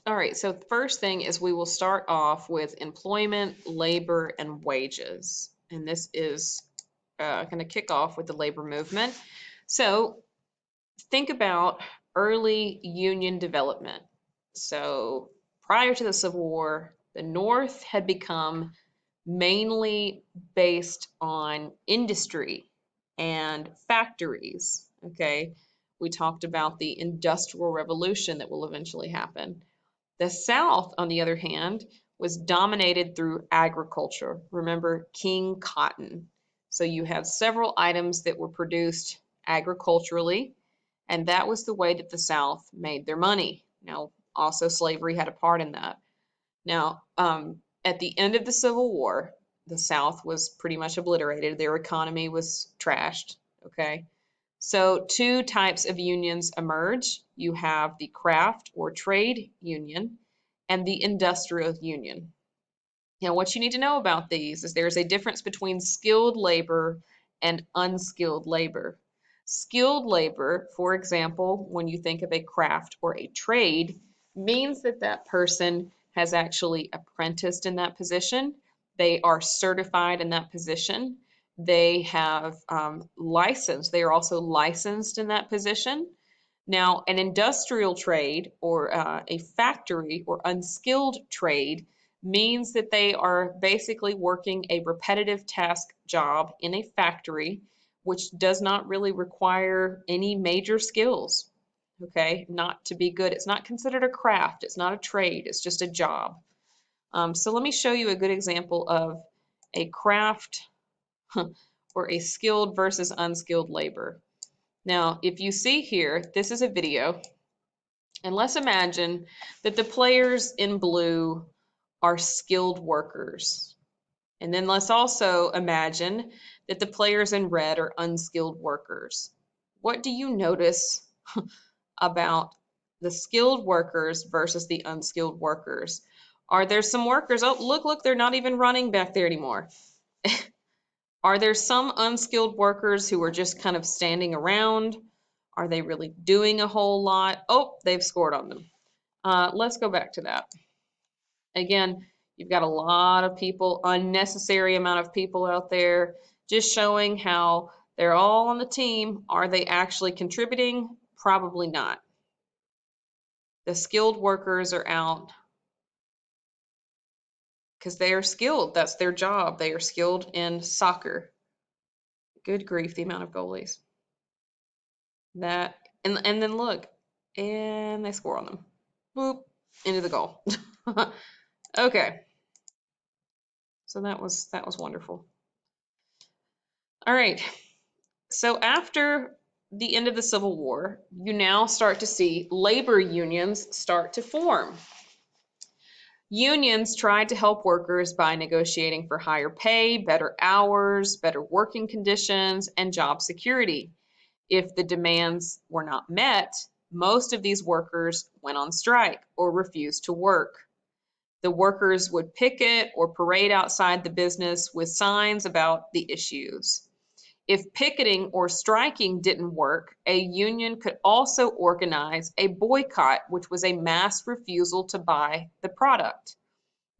All right, so the first thing is we will start off with employment, labor, and wages. And this is going to kick off with the labor movement. So think about early union development. So prior to the Civil War, the North had become mainly based on industry and factories. Okay, we talked about the Industrial Revolution that will eventually happen. The South, on the other hand, was dominated through agriculture. Remember King Cotton. So you have several items that were produced agriculturally, and that was the way that the South made their money. Now, also slavery had a part in that. Now, at the end of the Civil War, the South was pretty much obliterated. Their economy was trashed. Okay. So, two types of unions emerge. You have the craft or trade union and the industrial union. Now, what you need to know about these is there's a difference between skilled labor and unskilled labor. Skilled labor, for example, when you think of a craft or a trade, means that that person has actually apprenticed in that position. They are certified in that position. They have license. They are also licensed in that position. Now, an industrial trade or a factory or unskilled trade means that they are basically working a repetitive task job in a factory, which does not really require any major skills. Okay, not to be good. It's not considered a craft, it's not a trade, it's just a job. So let me show you a good example of a craft or a skilled versus unskilled labor. Now, if you see here, this is a video, and let's imagine that the players in blue are skilled workers. And then let's also imagine that the players in red are unskilled workers. What do you notice about the skilled workers versus the unskilled workers? Are there some workers? Oh, look, they're not even running back there anymore. Are there some unskilled workers who are just kind of standing around? Are they really doing a whole lot? Oh, they've scored on them. Let's go back to that. Again, you've got a lot of people, unnecessary amount of people out there, just showing how they're all on the team. Are they actually contributing? Probably not. The skilled workers are out because they are skilled. That's their job. They are skilled in soccer. Good grief, the amount of goalies. That and then look, and they score on them. Boop, into the goal. Okay, so that was wonderful. All right, so after the end of the Civil War, you now start to see labor unions start to form. Unions tried to help workers by negotiating for higher pay, better hours, better working conditions, and job security. If the demands were not met, most of these workers went on strike or refused to work. The workers would picket or parade outside the business with signs about the issues. If picketing or striking didn't work, a union could also organize a boycott, which was a mass refusal to buy the product.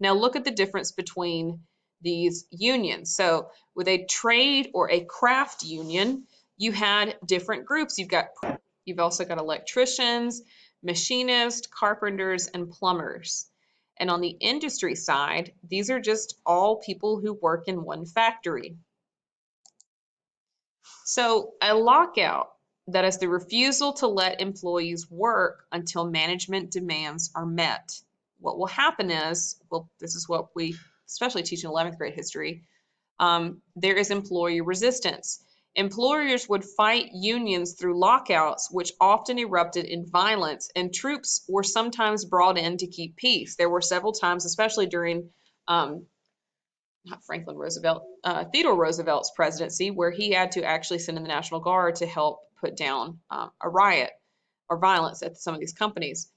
Now, look at the difference between these unions. So, with a trade or a craft union, you had different groups. You've also got electricians, machinists, carpenters, and plumbers. And on the industry side, these are just all people who work in one factory. So, a lockout, that is the refusal to let employees work until management demands are met. What will happen is, well, this is what we especially teach in 11th grade history, there is employee resistance. Employers would fight unions through lockouts, which often erupted in violence, and troops were sometimes brought in to keep peace. There were several times, especially during not Franklin Roosevelt, Theodore Roosevelt's presidency, where he had to actually send in the National Guard to help put down a riot or violence at some of these companies.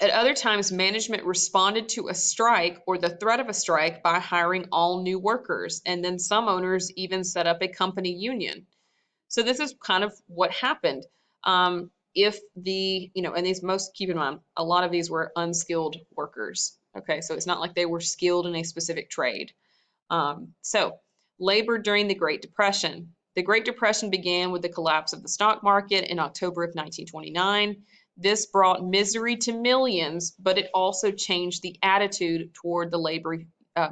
At other times, management responded to a strike or the threat of a strike by hiring all new workers, and then some owners even set up a company union. So this is kind of what happened. if the, and these most, keep in mind, a lot of these were unskilled workers. Okay, so it's not like they were skilled in a specific trade. So labor during the Great Depression. The Great Depression began with the collapse of the stock market in October of 1929. This brought misery to millions, but it also changed the attitude toward the labor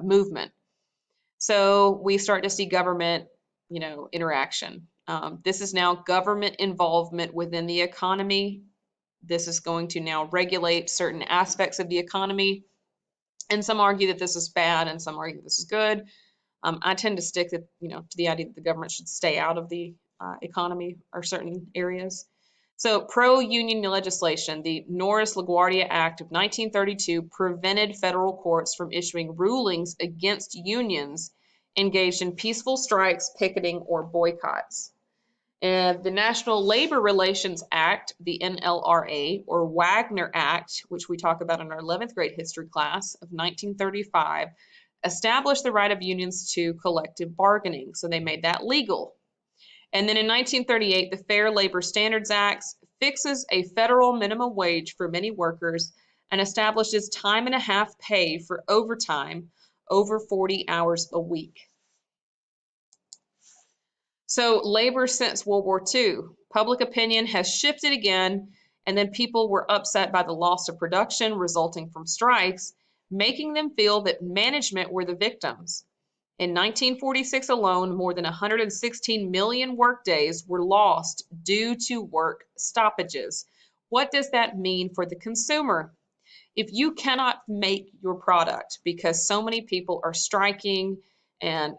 movement. So we start to see government, interaction. This is now government involvement within the economy. This is going to now regulate certain aspects of the economy. And some argue that this is bad and some argue that this is good. I tend to stick to the idea that the government should stay out of the economy or certain areas. So pro-union legislation, the Norris-LaGuardia Act of 1932 prevented federal courts from issuing rulings against unions engaged in peaceful strikes, picketing, or boycotts. And the National Labor Relations Act, the NLRA, or Wagner Act, which we talk about in our 11th grade history class of 1935, established the right of unions to collective bargaining. So they made that legal. And then in 1938, the Fair Labor Standards Act fixes a federal minimum wage for many workers and establishes time and a half pay for overtime over 40 hours a week. So labor since World War II, public opinion has shifted again, and then people were upset by the loss of production resulting from strikes, making them feel that management were the victims. In 1946 alone, more than 116 million workdays were lost due to work stoppages. What does that mean for the consumer? If you cannot make your product because so many people are striking and,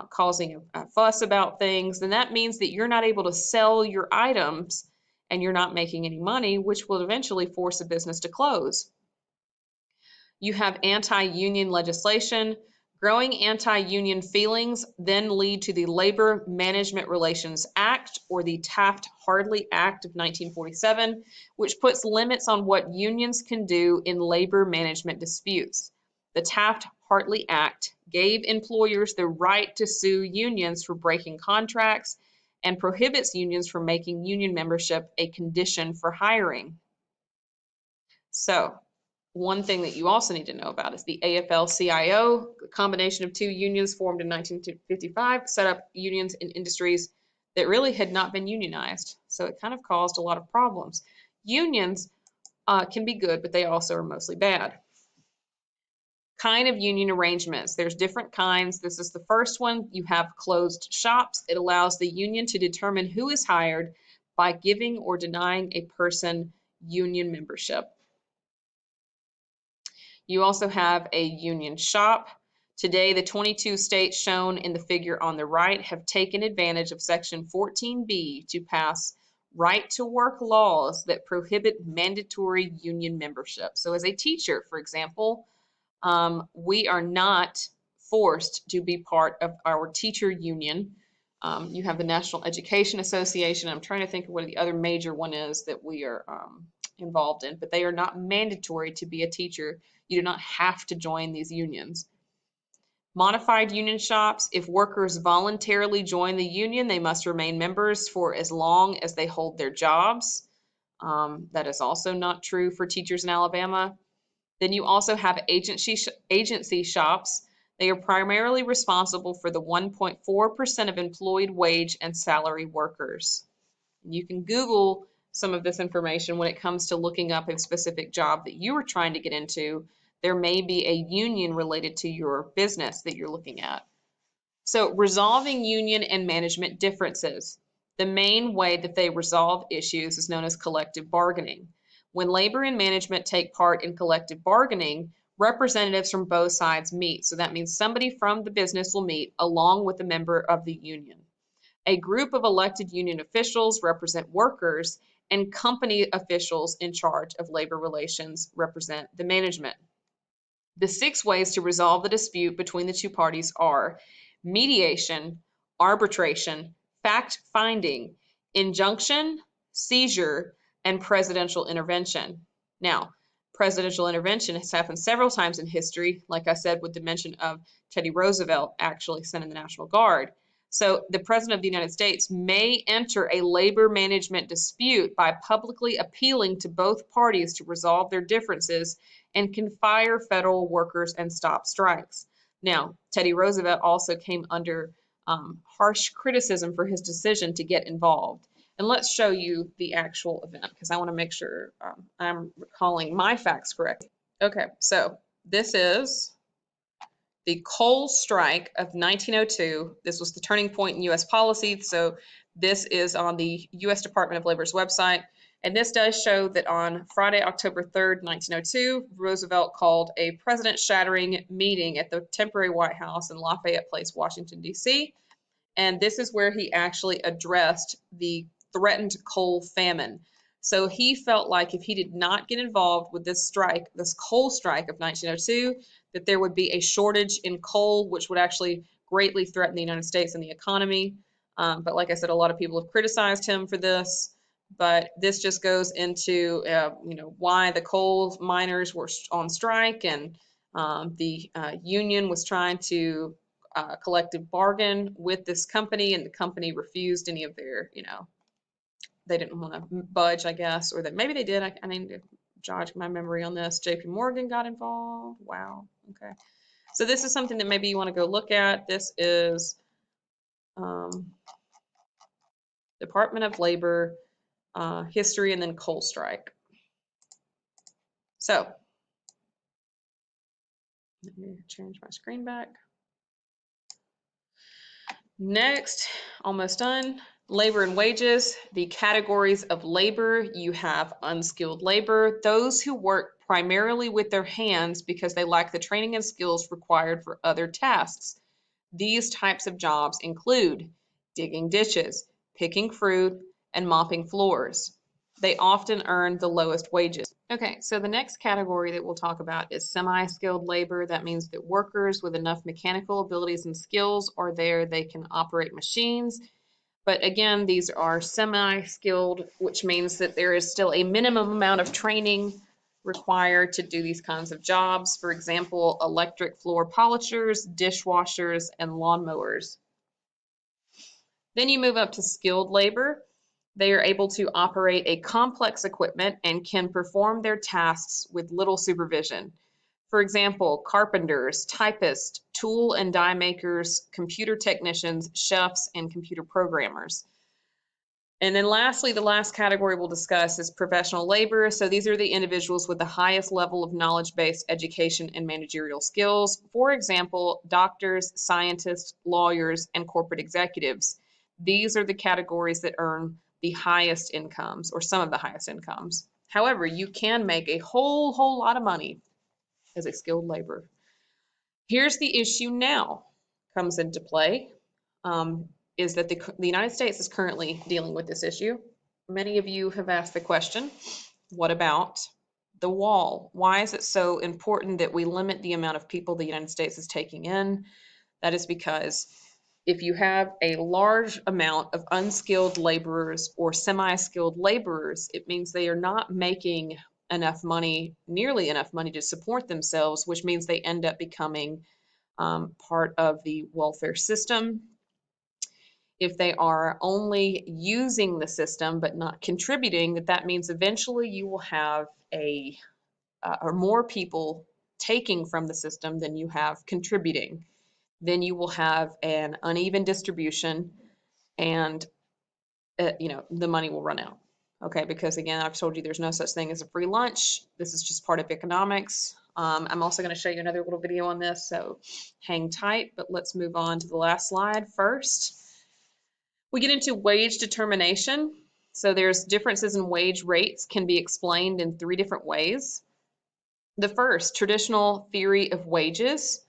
causing a fuss about things, then that means that you're not able to sell your items and you're not making any money, which will eventually force a business to close. You have anti-union legislation. Growing anti-union feelings then lead to the Labor Management Relations Act, or the Taft-Hartley Act of 1947, which puts limits on what unions can do in labor management disputes. The Taft-Hartley Act gave employers the right to sue unions for breaking contracts and prohibits unions from making union membership a condition for hiring. So, one thing that you also need to know about is the AFL-CIO, the combination of two unions formed in 1955, set up unions in industries that really had not been unionized. So it kind of caused a lot of problems. Unions can be good, but they also are mostly bad. Kind of union arrangements. There's different kinds. This is the first one. You have closed shops. It allows the union to determine who is hired by giving or denying a person union membership. You also have a union shop. Today, the 22 states shown in the figure on the right have taken advantage of Section 14B to pass right-to-work laws that prohibit mandatory union membership. So as a teacher, for example, we are not forced to be part of our teacher union. You have the National Education Association. I'm trying to think of what the other major one is that we are involved in, but they are not mandatory to be a teacher. You do not have to join these unions. Modified union shops, if workers voluntarily join the union, they must remain members for as long as they hold their jobs. That is also not true for teachers in Alabama. Then you also have agency shops. They are primarily responsible for the 1.4% of employed wage and salary workers. You can Google some of this information when it comes to looking up a specific job that you are trying to get into. There may be a union related to your business that you're looking at. So resolving union and management differences. The main way that they resolve issues is known as collective bargaining. When labor and management take part in collective bargaining, representatives from both sides meet. So that means somebody from the business will meet along with a member of the union. A group of elected union officials represent workers, and company officials in charge of labor relations represent the management. The 6 ways to resolve the dispute between the two parties are mediation, arbitration, fact-finding, injunction, seizure, and presidential intervention. Now, presidential intervention has happened several times in history, like I said, with the mention of Teddy Roosevelt actually sending the National Guard. So the President of the United States may enter a labor management dispute by publicly appealing to both parties to resolve their differences and can fire federal workers and stop strikes. Now, Teddy Roosevelt also came under harsh criticism for his decision to get involved. And let's show you the actual event because I want to make sure I'm recalling my facts correctly. Okay, so this is the coal strike of 1902. This was the turning point in U.S. policy. So this is on the U.S. Department of Labor's website. And this does show that on Friday, October 3rd, 1902, Roosevelt called a president-shattering meeting at the temporary White House in Lafayette Place, Washington, D.C. And this is where he actually addressed the threatened coal famine. So he felt like if he did not get involved with this strike, this coal strike of 1902, that there would be a shortage in coal, which would actually greatly threaten the United States and the economy. But like I said, a lot of people have criticized him for this. But this just goes into why the coal miners were on strike, and the union was trying to collective bargain with this company, and the company refused any of their, they didn't want to budge, I guess, or that maybe they did. I need to jog my memory on this. JP Morgan got involved. Wow. Okay. So this is something that maybe you want to go look at. This is Department of Labor history and then coal strike. So let me change my screen back. Next, almost done. Labor and wages. The categories of labor, you have unskilled labor, those who work primarily with their hands because they lack the training and skills required for other tasks. These types of jobs include digging ditches, picking fruit, and mopping floors. They often earn the lowest wages. Okay, so the next category that we'll talk about is semi-skilled labor. That means that workers with enough mechanical abilities and skills are there. They can operate machines. But again, these are semi-skilled, which means that there is still a minimum amount of training required to do these kinds of jobs. For example, electric floor polishers, dishwashers, and lawnmowers. Then you move up to skilled labor. They are able to operate a complex equipment and can perform their tasks with little supervision. For example, carpenters, typists, tool and die makers, computer technicians, chefs, and computer programmers. And then lastly, the last category we'll discuss is professional labor. So these are the individuals with the highest level of knowledge-based education and managerial skills. For example, doctors, scientists, lawyers, and corporate executives. These are the categories that earn the highest incomes, or some of the highest incomes. However, you can make a whole lot of money as a skilled laborer. Here's the issue now comes into play, is that the United States is currently dealing with this issue. Many of you have asked the question, what about the wall? Why is it so important that we limit the amount of people the United States is taking in? That is because if you have a large amount of unskilled laborers or semi-skilled laborers, it means they are not making enough money, nearly enough money to support themselves, which means they end up becoming part of the welfare system. If they are only using the system but not contributing, that means eventually you will have or more people taking from the system than you have contributing. Then you will have an uneven distribution, and the money will run out. Okay, because again, I've told you there's no such thing as a free lunch. This is just part of economics. I'm also going to show you another little video on this, so hang tight, but let's move on to the last slide first. We get into wage determination. So there's differences in wage rates can be explained in 3 different ways. The first, traditional theory of wages.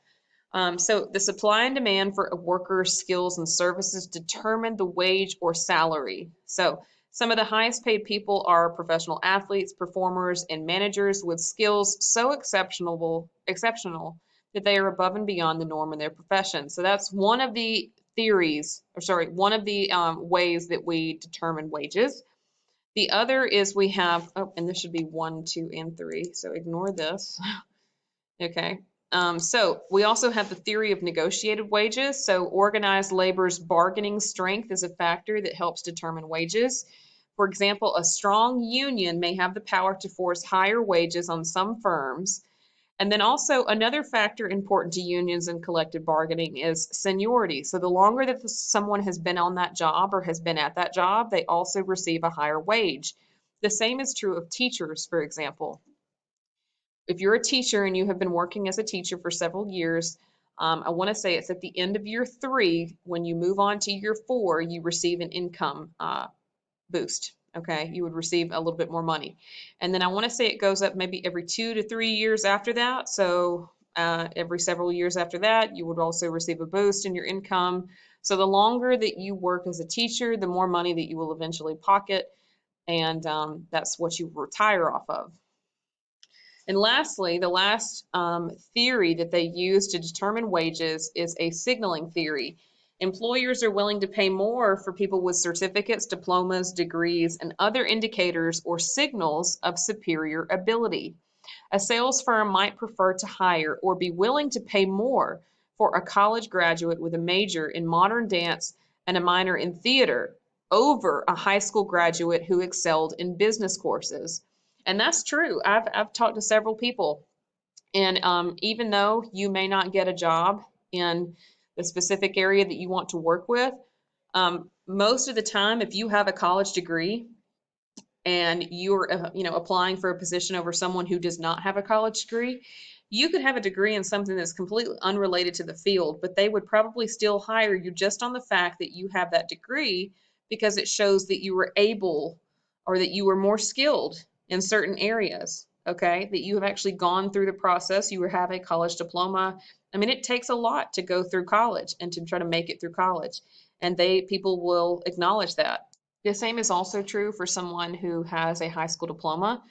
So the supply and demand for a worker's skills and services determine the wage or salary. So some of the highest paid people are professional athletes, performers, and managers with skills so exceptional that they are above and beyond the norm in their profession. So that's one of the one of the ways that we determine wages. The other is we have, and this should be 1, 2, and 3, so ignore this. Okay. So we also have the theory of negotiated wages. So organized labor's bargaining strength is a factor that helps determine wages. For example, a strong union may have the power to force higher wages on some firms. And then also another factor important to unions and collective bargaining is seniority. So the longer that someone has been on that job or has been at that job, they also receive a higher wage. The same is true of teachers, for example. If you're a teacher and you have been working as a teacher for several years, I want to say it's at the end of year 3, when you move on to year 4, you receive an income boost. Okay, you would receive a little bit more money. And then I want to say it goes up maybe every 2 to 3 years after that. So every several years after that, you would also receive a boost in your income. So the longer that you work as a teacher, the more money that you will eventually pocket. And that's what you retire off of. And lastly, the last theory that they use to determine wages is a signaling theory. Employers are willing to pay more for people with certificates, diplomas, degrees, and other indicators or signals of superior ability. A sales firm might prefer to hire or be willing to pay more for a college graduate with a major in modern dance and a minor in theater over a high school graduate who excelled in business courses. And that's true. I've talked to several people, and even though you may not get a job in the specific area that you want to work with, most of the time, if you have a college degree and you're applying for a position over someone who does not have a college degree, you could have a degree in something that's completely unrelated to the field, but they would probably still hire you just on the fact that you have that degree, because it shows that you were able, or that you were more skilled in certain areas. Okay, that you have actually gone through the process, you have a college diploma. I mean, it takes a lot to go through college and to try to make it through college, and people will acknowledge that. The same is also true for someone who has a high school diploma.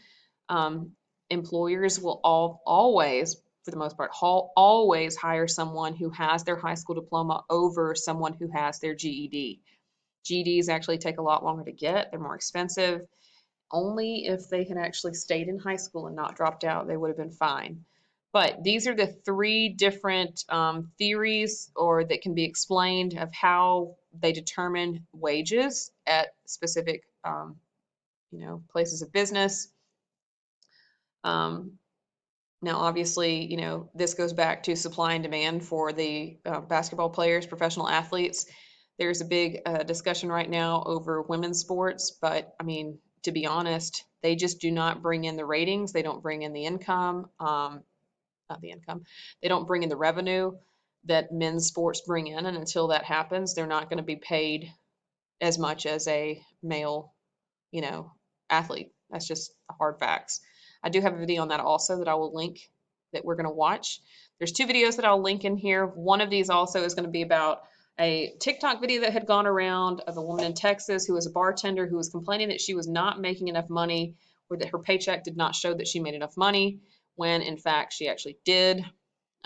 Um, Employers will always, for the most part, always hire someone who has their high school diploma over someone who has their GED. GEDs actually take a lot longer to get, they're more expensive. Only if they had actually stayed in high school and not dropped out, they would have been fine. But these are the 3 different theories, or that can be explained, of how they determine wages at specific, places of business. Um, Now, obviously, this goes back to supply and demand for the basketball players, professional athletes. There's a big discussion right now over women's sports, but I mean, to be honest, they just do not bring in the ratings. They don't bring in the income, not the income. They don't bring in the revenue that men's sports bring in. And until that happens, they're not going to be paid as much as a male, you know, athlete. That's just hard facts. I do have a video on that also that I will link, that we're going to watch. There's 2 videos that I'll link in here. One of these also is going to be about a TikTok video that had gone around of a woman in Texas who was a bartender who was complaining that she was not making enough money, or that her paycheck did not show that she made enough money, when in fact she actually did.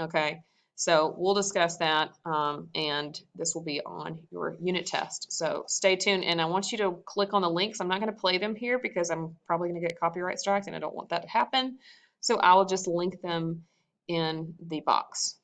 Okay, so we'll discuss that, and this will be on your unit test. So stay tuned, and I want you to click on the links. I'm not going to play them here because I'm probably going to get copyright strikes, and I don't want that to happen. So I will just link them in the box.